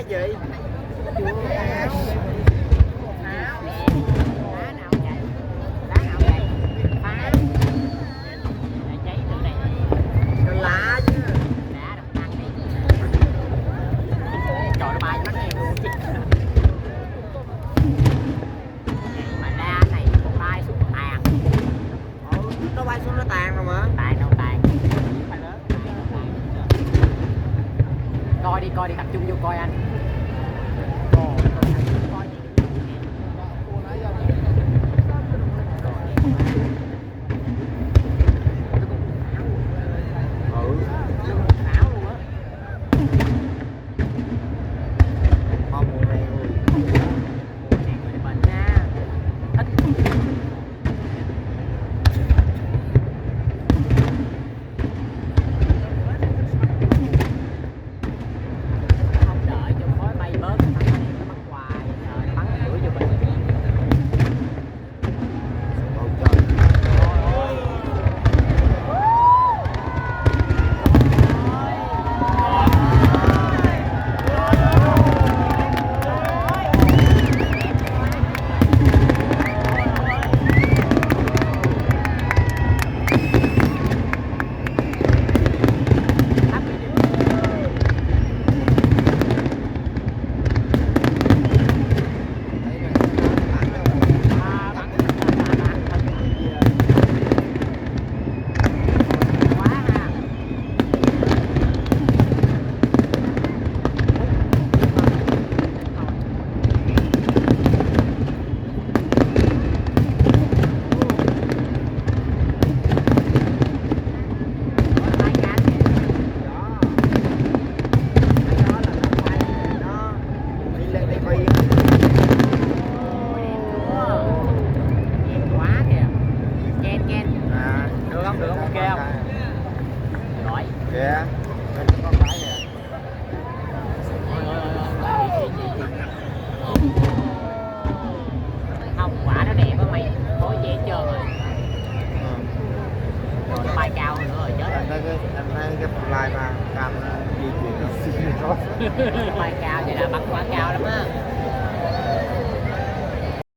gì? Lá chứ. Trời nó bay mắt em luôn chị. Mà la này còn bay xuống tàn. Nó bay xuống nó tàn rồi mà. Tàn đâu tàn. Coi đi tập trung vô coi anh. Kìa. Không, quả nó đẹp á mày, có dễ trơn rồi. Rồi nó bay cao nữa rồi, chết rồi. Anh thấy cái fly mà cam di chuyển nó Bay cao vậy là bắn quả cao lắm á.